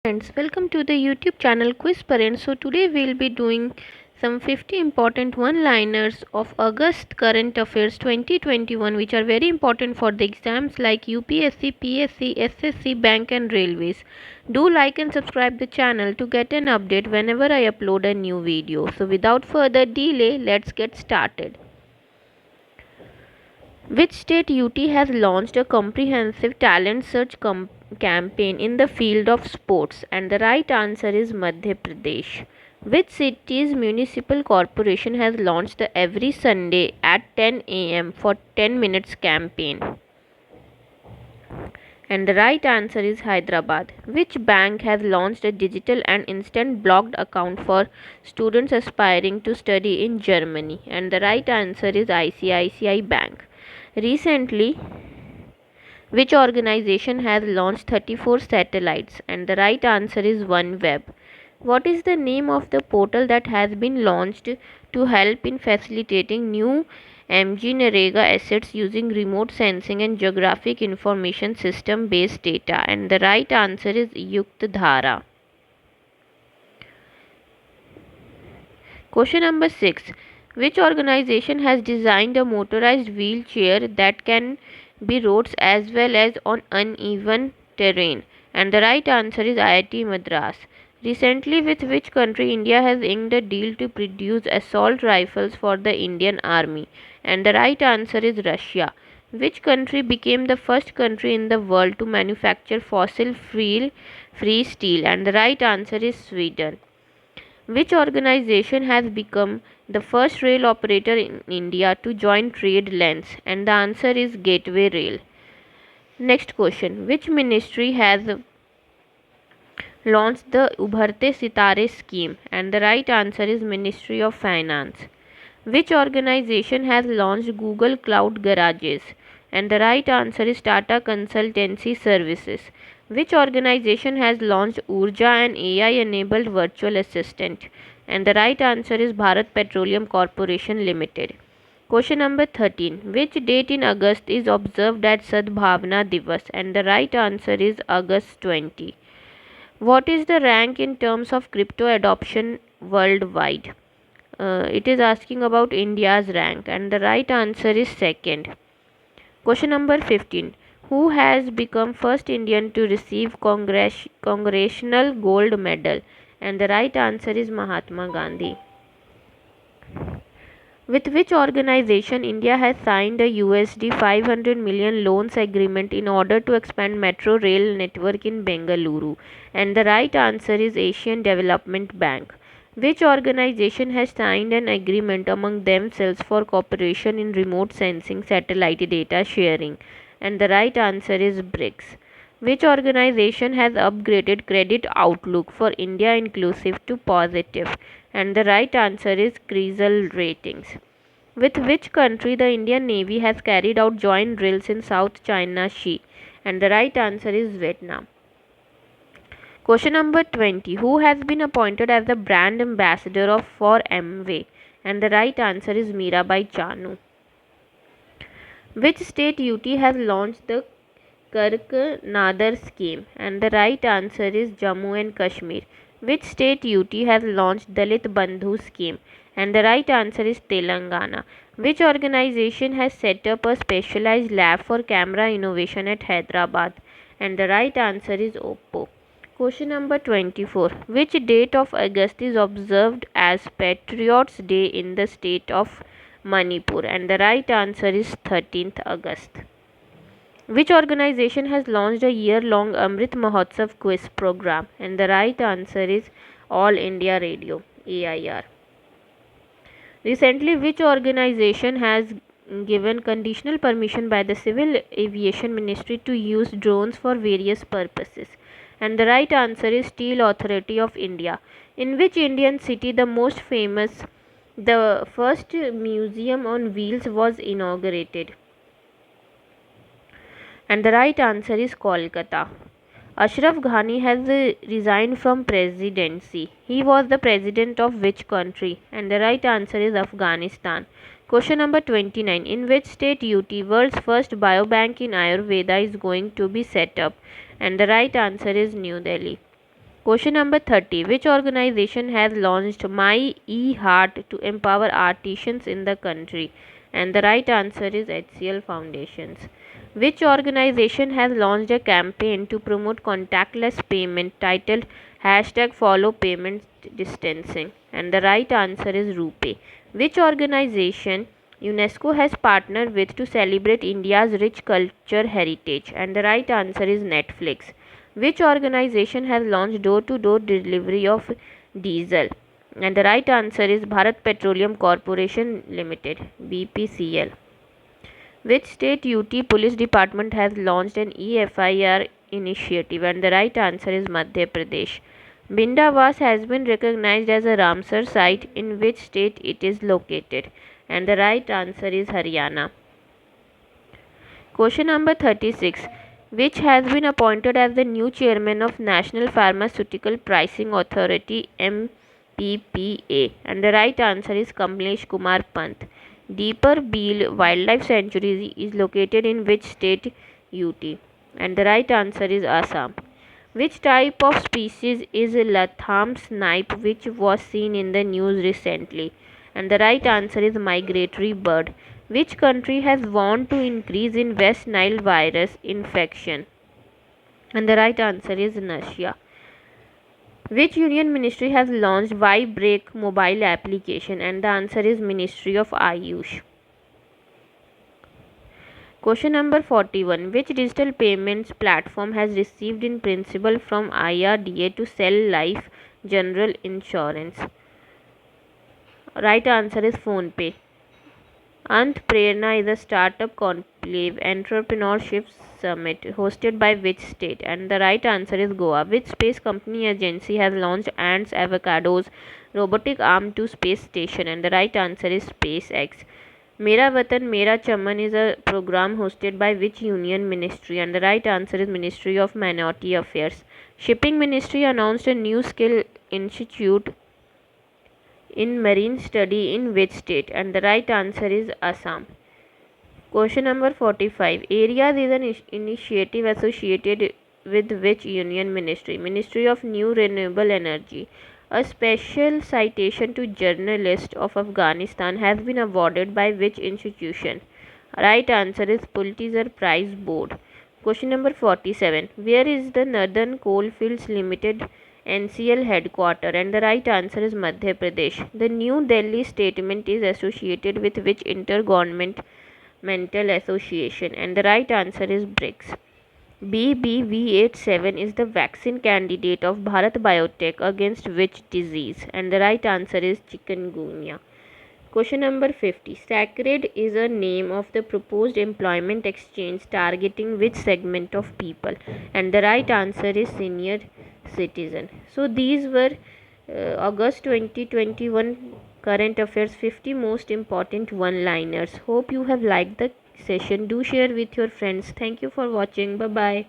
Friends, welcome to the YouTube channel Quiz Parents. So today we'll be doing some 50 important one-liners of August current affairs 2021 which are very important for the exams like UPSC, PSC, SSC, bank and railways. Do like and subscribe the channel to get an update whenever I upload a new video. So without further delay, let's get started. Which state UT has launched a comprehensive talent search campaign in the field of sports? And the right answer is Madhya Pradesh. Which city's municipal corporation has launched the Every Sunday at 10 am for 10 minutes campaign? And the right answer is Hyderabad. Which bank has launched a digital and instant blocked account for students aspiring to study in Germany? And the right answer is ICICI Bank. Recently, which organization has launched 34 satellites? And the right answer is OneWeb. What is the name of the portal that has been launched to help in facilitating new MGNREGA assets using remote sensing and geographic information system based data? And the right answer is Yuktadhara. Question number 6. Which organization has designed a motorized wheelchair that can be roads as well as on uneven terrain? And the right answer is IIT Madras. Recently, with which country India has inked a deal to produce assault rifles for the Indian Army? And the right answer is Russia. Which country became the first country in the world to manufacture fossil free steel? And the right answer is Sweden. Which organization has become the first rail operator in India to join trade lanes? And the answer is Gateway Rail. Next question. Which ministry has launched the Ubharte Sitare scheme? And the right answer is Ministry of Finance. Which organization has launched Google Cloud Garages? And the right answer is Tata Consultancy Services. Which organization has launched Urja, an AI-enabled virtual assistant? And the right answer is Bharat Petroleum Corporation Limited. Question number 13. Which date in August is observed as Sadbhavna Divas? And the right answer is August 20. What is the rank in terms of crypto adoption worldwide? It is asking about India's rank, and the right answer is second. Question number 15. Who has become first Indian to receive Congressional Gold Medal? And the right answer is Mahatma Gandhi. With which organization India has signed a USD 500 million loans agreement in order to expand metro rail network in Bengaluru? And the right answer is Asian Development Bank. Which organization has signed an agreement among themselves for cooperation in remote sensing satellite data sharing? And the right answer is BRICS. Which organization has upgraded credit outlook for India inclusive to positive? And the right answer is CRISIL Ratings. With which country the Indian Navy has carried out joint drills in South China Sea? And the right answer is Vietnam. Question number 20. Who has been appointed as the brand ambassador for Amway? And the right answer is Mirabai Chanu. Which state UT has launched the Kark Nadar scheme? And the right answer is Jammu and Kashmir. Which state UT has launched Dalit Bandhu scheme? And the right answer is Telangana. Which organization has set up a specialized lab for camera innovation at Hyderabad? And the right answer is Oppo. Question number 24. Which date of August is observed as Patriots Day in the state of Manipur? And the right answer is 13th August. Which organization has launched a year-long Amrit Mahotsav quiz program? And the right answer is All India Radio, AIR. Recently, which organization has given conditional permission by the Civil Aviation Ministry to use drones for various purposes? And the right answer is Steel Authority of India. In which Indian city the first museum on wheels was inaugurated? And the right answer is Kolkata. Ashraf Ghani has resigned from presidency. He was the president of which country? And the right answer is Afghanistan. Question number 29. In which state UT world's first biobank in Ayurveda is going to be set up? And the right answer is New Delhi. Question number 30. Which organization has launched My E-Heart to empower artisans in the country? And the right answer is HCL Foundations. Which organization has launched a campaign to promote contactless payment titled hashtag follow payment distancing? And the right answer is RuPay. Which organization UNESCO has partnered with to celebrate India's rich culture heritage? And the right answer is Netflix. Which organization has launched door-to-door delivery of diesel? And the right answer is Bharat Petroleum Corporation Limited, BPCL. Which state UT Police Department has launched an EFIR initiative? And the right answer is Madhya Pradesh. Bindawas has been recognized as a Ramsar site. In which state it is located? And the right answer is Haryana. Question number 36. Which has been appointed as the new chairman of National Pharmaceutical Pricing Authority MPPA? And the right answer is Kamlesh Kumar Pant. Deeper Beel Wildlife Sanctuary is located in which state? UT. And the right answer is Assam. Which type of species is Latham snipe which was seen in the news recently? And the right answer is migratory bird. Which country has warned to increase in West Nile virus infection? And the right answer is Russia. Which union ministry has launched Break mobile application? And the answer is Ministry of Ayush. Question number 41. Which digital payments platform has received in principle from IRDA to sell life general insurance? Right answer is PhonePe. Ant Prerna is a startup conclave entrepreneurship summit hosted by which state? And the right answer is Goa. Which space company agency has launched Ants Avocados robotic arm to space station? And the right answer is SpaceX. Mera Vatan Mera Chaman is a program hosted by which union ministry? And the right answer is Ministry of Minority Affairs. Shipping Ministry announced a new skill institute in marine study in which state? And the right answer is Assam. Question number 45. Areas is an initiative associated with which union ministry? Ministry of New Renewable Energy. A special citation to journalist of Afghanistan has been awarded by which institution? Right answer is Pulitzer Prize Board. Question number 47. Where is the Northern Coalfields Limited NCL headquarter? And the right answer is Madhya Pradesh. The New Delhi statement is associated with which intergovernmental association? And the right answer is BRICS. BBV87 is the vaccine candidate of Bharat Biotech against which disease? And the right answer is chikungunya. Question number 50. Sacred is a name of the proposed employment exchange targeting which segment of people? And the right answer is senior citizen. So these were August 2021 current affairs 50 most important one-liners. Hope you have liked the session. Do share with your friends. Thank you for watching. Bye bye.